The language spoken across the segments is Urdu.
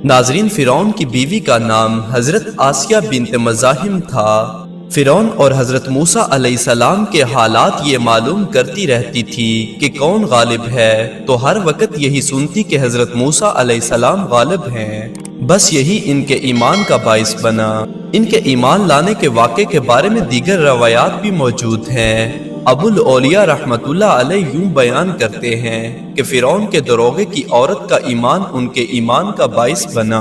ناظرین، فرعون کی بیوی کا نام حضرت آسیہ بنت مزاحم تھا۔ فرعون اور حضرت موسیٰ علیہ السلام کے حالات یہ معلوم کرتی رہتی تھی کہ کون غالب ہے، تو ہر وقت یہی سنتی کہ حضرت موسیٰ علیہ السلام غالب ہیں۔ بس یہی ان کے ایمان کا باعث بنا۔ ان کے ایمان لانے کے واقعے کے بارے میں دیگر روایات بھی موجود ہیں۔ ابو الاولیاء رحمت اللہ علیہ یوں بیان کرتے ہیں کہ فرعون کے دروغے کی عورت کا ایمان ان کے ایمان کا باعث بنا۔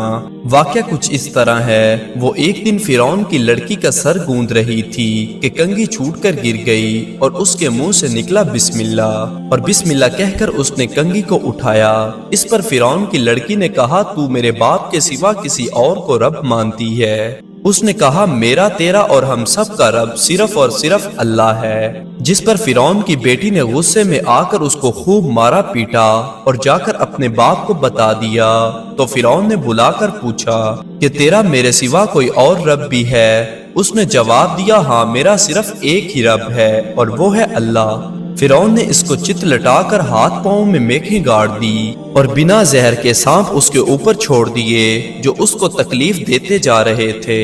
واقعہ کچھ اس طرح ہے، وہ ایک دن فرعون کی لڑکی کا سر گوند رہی تھی کہ کنگھی چھوٹ کر گر گئی اور اس کے منہ سے نکلا بسم اللہ، اور بسم اللہ کہہ کر اس نے کنگھی کو اٹھایا۔ اس پر فرعون کی لڑکی نے کہا، تو میرے باپ کے سوا کسی اور کو رب مانتی ہے؟ اس نے کہا، میرا تیرا اور ہم سب کا رب صرف اور صرف اللہ ہے۔ جس پر فرعون کی بیٹی نے غصے میں آ کر اس کو خوب مارا پیٹا اور جا کر اپنے باپ کو بتا دیا۔ تو فرعون نے بلا کر پوچھا کہ تیرا میرے سوا کوئی اور رب بھی ہے؟ اس نے جواب دیا، ہاں، میرا صرف ایک ہی رب ہے اور وہ ہے اللہ۔ فرعون نے اس کو چت لٹا کر ہاتھ پاؤں میں میخیں گاڑ دی اور بنا زہر کے سانپ اس کے اوپر چھوڑ دیے جو اس کو تکلیف دیتے جا رہے تھے۔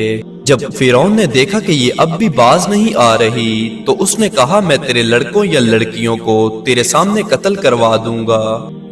جب فرعون نے دیکھا کہ یہ اب بھی باز نہیں آ رہی تو اس نے کہا، میں تیرے لڑکوں یا لڑکیوں کو تیرے سامنے قتل کروا دوں گا۔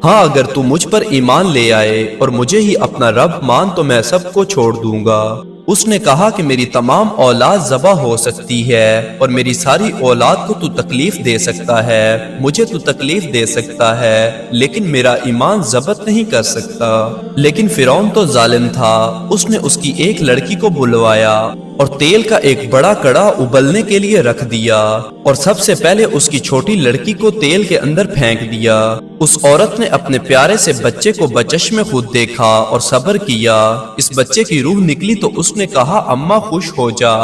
ہاں، اگر تو مجھ پر ایمان لے آئے اور مجھے ہی اپنا رب مان تو میں سب کو چھوڑ دوں گا۔ اس نے کہا کہ میری تمام اولاد ذبح ہو سکتی ہے اور میری ساری اولاد کو تو تکلیف دے سکتا ہے، مجھے تو تکلیف دے سکتا ہے، لیکن میرا ایمان ضبط نہیں کر سکتا۔ لیکن فرعون تو ظالم تھا، اس نے اس کی ایک لڑکی کو بلوایا اور تیل کا ایک بڑا کڑا ابلنے کے لیے رکھ دیا اور سب سے پہلے اس کی چھوٹی لڑکی کو تیل کے اندر پھینک دیا۔ اس عورت نے اپنے پیارے سے بچے کو بچشم خود دیکھا اور صبر کیا۔ اس بچے کی روح نکلی تو اس نے کہا، اماں خوش ہو جا،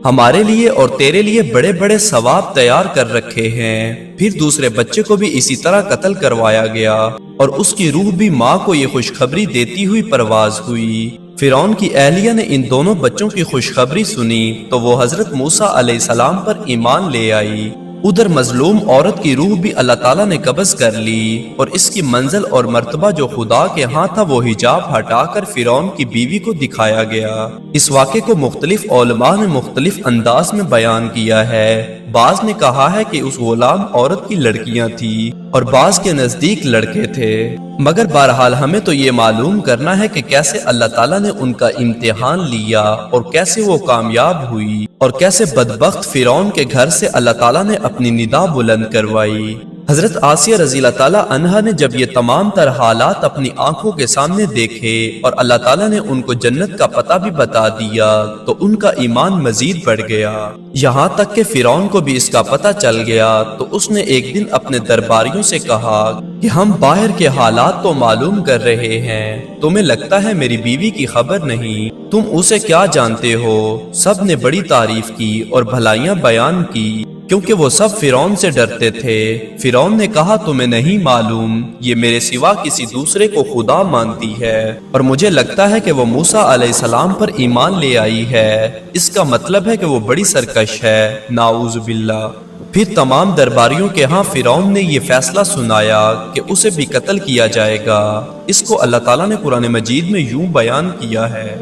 ہمارے لیے اور تیرے لیے بڑے بڑے ثواب تیار کر رکھے ہیں۔ پھر دوسرے بچے کو بھی اسی طرح قتل کروایا گیا اور اس کی روح بھی ماں کو یہ خوشخبری دیتی ہوئی پرواز ہوئی۔ فرعون کی اہلیہ نے ان دونوں بچوں کی خوشخبری سنی تو وہ حضرت موسیٰ علیہ السلام پر ایمان لے آئی۔ ادھر مظلوم عورت کی روح بھی اللہ تعالیٰ نے قبض کر لی اور اس کی منزل اور مرتبہ جو خدا کے ہاں تھا وہ حجاب ہٹا کر فرعون کی بیوی کو دکھایا گیا۔ اس واقعے کو مختلف علماء نے مختلف انداز میں بیان کیا ہے۔ بعض نے کہا ہے کہ اس غلام عورت کی لڑکیاں تھیں اور بعض کے نزدیک لڑکے تھے، مگر بہرحال ہمیں تو یہ معلوم کرنا ہے کہ کیسے اللہ تعالیٰ نے ان کا امتحان لیا اور کیسے وہ کامیاب ہوئی اور کیسے بدبخت فرعون کے گھر سے اللہ تعالیٰ نے اپنی ندا بلند کروائی۔ حضرت آسیہ رضی اللہ تعالیٰ عنہا نے جب یہ تمام تر حالات اپنی آنکھوں کے سامنے دیکھے اور اللہ تعالیٰ نے ان کو جنت کا پتہ بھی بتا دیا تو ان کا ایمان مزید بڑھ گیا، یہاں تک کہ فرعون کو بھی اس کا پتہ چل گیا تو اس نے ایک دن اپنے درباریوں سے کہا کہ ہم باہر کے حالات تو معلوم کر رہے ہیں، تمہیں لگتا ہے میری بیوی کی خبر نہیں، تم اسے کیا جانتے ہو؟ سب نے بڑی تعریف کی اور بھلائیاں بیان کی کیونکہ وہ سب فرعون سے ڈرتے تھے۔ فرعون نے کہا، تمہیں نہیں معلوم یہ میرے سوا کسی دوسرے کو خدا مانتی ہے اور مجھے لگتا ہے کہ وہ موسیٰ علیہ السلام پر ایمان لے آئی ہے، اس کا مطلب ہے کہ وہ بڑی سرکش ہے، نعوذ باللہ۔ پھر تمام درباریوں کے ہاں فرعون نے یہ فیصلہ سنایا کہ اسے بھی قتل کیا جائے گا۔ اس کو اللہ تعالیٰ نے قرآن مجید میں یوں بیان کیا ہے،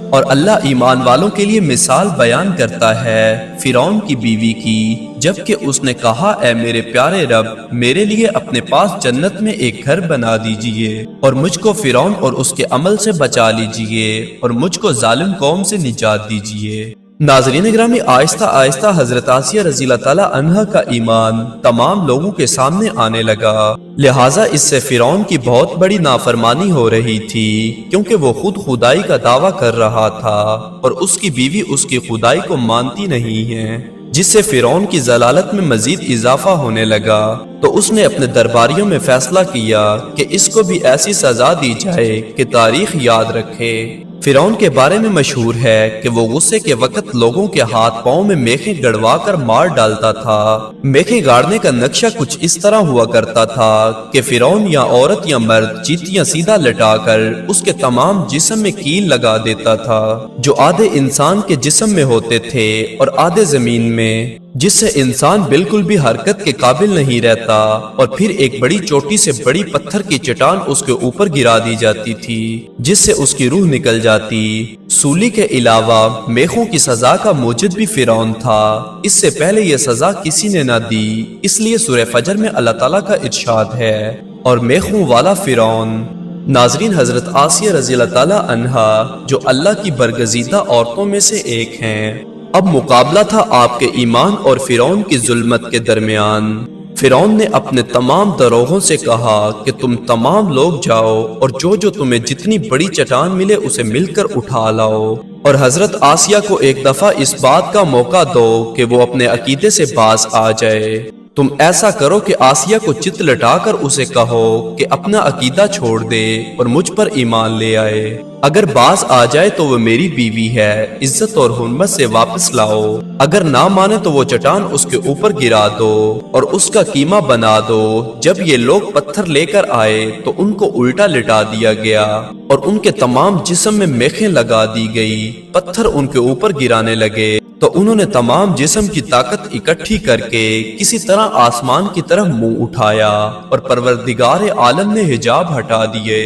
اور اللہ ایمان والوں کے لیے مثال بیان کرتا ہے فرعون کی بیوی کی، جبکہ اس نے کہا، اے میرے پیارے رب، میرے لیے اپنے پاس جنت میں ایک گھر بنا دیجئے اور مجھ کو فرعون اور اس کے عمل سے بچا لیجئے اور مجھ کو ظالم قوم سے نجات دیجئے۔ ناظرین گرامی، آہستہ آہستہ حضرت آسیہ رضی اللہ تعالیٰ عنہا کا ایمان تمام لوگوں کے سامنے آنے لگا، لہٰذا اس سے فرعون کی بہت بڑی نافرمانی ہو رہی تھی کیونکہ وہ خود خدائی کا دعویٰ کر رہا تھا اور اس کی بیوی اس کی خدائی کو مانتی نہیں ہے، جس سے فرعون کی ضلالت میں مزید اضافہ ہونے لگا۔ تو اس نے اپنے درباریوں میں فیصلہ کیا کہ اس کو بھی ایسی سزا دی جائے کہ تاریخ یاد رکھے۔ فرعون کے بارے میں مشہور ہے کہ وہ غصے کے وقت لوگوں کے ہاتھ پاؤں میں میخیں گڑوا کر مار ڈالتا تھا۔ میخیں گاڑنے کا نقشہ کچھ اس طرح ہوا کرتا تھا کہ فرعون یا عورت یا مرد چیتیاں سیدھا لٹا کر اس کے تمام جسم میں کیل لگا دیتا تھا، جو آدھے انسان کے جسم میں ہوتے تھے اور آدھے زمین میں۔ جس سے انسان بالکل بھی حرکت کے قابل نہیں رہتا، اور پھر ایک بڑی چوٹی سے بڑی پتھر کی چٹان اس کے اوپر گرا دی جاتی تھی جس سے اس کی روح نکل جاتی۔ سولی کے علاوہ میخوں کی سزا کا موجد بھی فرعون تھا، اس سے پہلے یہ سزا کسی نے نہ دی، اس لیے سورہ فجر میں اللہ تعالیٰ کا ارشاد ہے، اور میخوں والا فرعون۔ ناظرین، حضرت آسیہ رضی اللہ تعالیٰ عنہا جو اللہ کی برگزیدہ عورتوں میں سے ایک ہیں، اب مقابلہ تھا آپ کے ایمان اور فرعون کی ظلمت کے درمیان۔ فرعون نے اپنے تمام دروغوں سے کہا کہ تم تمام لوگ جاؤ اور جو تمہیں جتنی بڑی چٹان ملے اسے مل کر اٹھا لاؤ، اور حضرت آسیہ کو ایک دفعہ اس بات کا موقع دو کہ وہ اپنے عقیدے سے باز آ جائے۔ تم ایسا کرو کہ آسیہ کو چت لٹا کر اسے کہو کہ اپنا عقیدہ چھوڑ دے اور مجھ پر ایمان لے آئے۔ اگر باز آ جائے تو وہ میری بیوی ہے، عزت اور حرمت سے واپس لاؤ، اگر نہ مانے تو وہ چٹان اس کے اوپر گرا دو اور اس کا قیمہ بنا دو۔ جب یہ لوگ پتھر لے کر آئے تو ان کو الٹا لٹا دیا گیا اور ان کے تمام جسم میں میخیں لگا دی گئی، پتھر ان کے اوپر گرانے لگے تو انہوں نے تمام جسم کی طاقت اکٹھی کر کے کسی طرح آسمان کی طرف منہ اٹھایا، اور پروردگار عالم نے حجاب ہٹا دیے،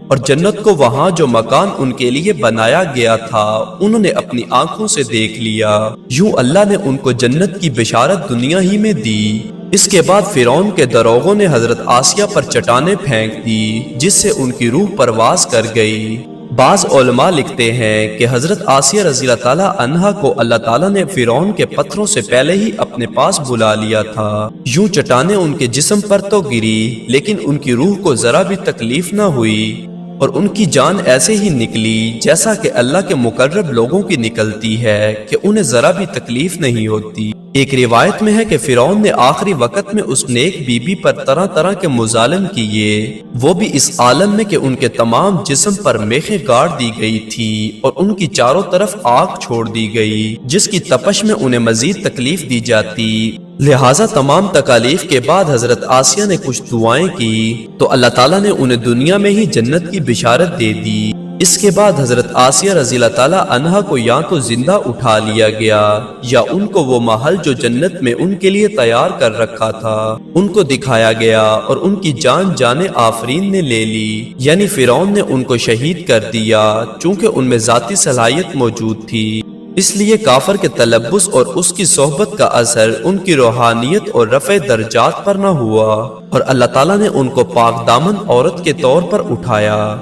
اور جنت کو وہاں جو مکان ان کے لیے بنایا گیا تھا انہوں نے اپنی آنکھوں سے دیکھ لیا۔ یوں اللہ نے ان کو جنت کی بشارت دنیا ہی میں دی۔ اس کے بعد فرعون کے دروغوں نے حضرت آسیہ پر چٹانیں پھینک دی جس سے ان کی روح پرواز کر گئی۔ بعض علماء لکھتے ہیں کہ حضرت آسیہ رضی اللہ تعالیٰ عنہا کو اللہ تعالیٰ نے فرعون کے پتھروں سے پہلے ہی اپنے پاس بلا لیا تھا۔ یوں چٹانیں ان کے جسم پر تو گری لیکن ان کی روح کو ذرا بھی تکلیف نہ ہوئی، اور ان کی جان ایسے ہی نکلی جیسا کہ اللہ کے مقرب لوگوں کی نکلتی ہے کہ انہیں ذرا بھی تکلیف نہیں ہوتی۔ ایک روایت میں ہے کہ فرعون نے آخری وقت میں اس نیک بی بی پر طرح طرح کے مظالم کیے، وہ بھی اس عالم میں کہ ان کے تمام جسم پر میخیں گاڑ دی گئی تھی اور ان کی چاروں طرف آگ چھوڑ دی گئی جس کی تپش میں انہیں مزید تکلیف دی جاتی۔ لہٰذا تمام تکالیف کے بعد حضرت آسیہ نے کچھ دعائیں کی تو اللہ تعالیٰ نے انہیں دنیا میں ہی جنت کی بشارت دے دی۔ اس کے بعد حضرت آسیہ رضی اللہ تعالیٰ عنہا کو یا تو زندہ اٹھا لیا گیا یا ان کو وہ محل جو جنت میں ان کے لیے تیار کر رکھا تھا ان کو دکھایا گیا، اور ان کی جان آفرین نے لے لی، یعنی فرعون نے ان کو شہید کر دیا چونکہ ان میں ذاتی صلاحیت موجود تھی۔ اس لیے کافر کے تلبس اور اس کی صحبت کا اثر ان کی روحانیت اور رفع درجات پر نہ ہوا، اور اللہ تعالیٰ نے ان کو پاک دامن عورت کے طور پر اٹھایا۔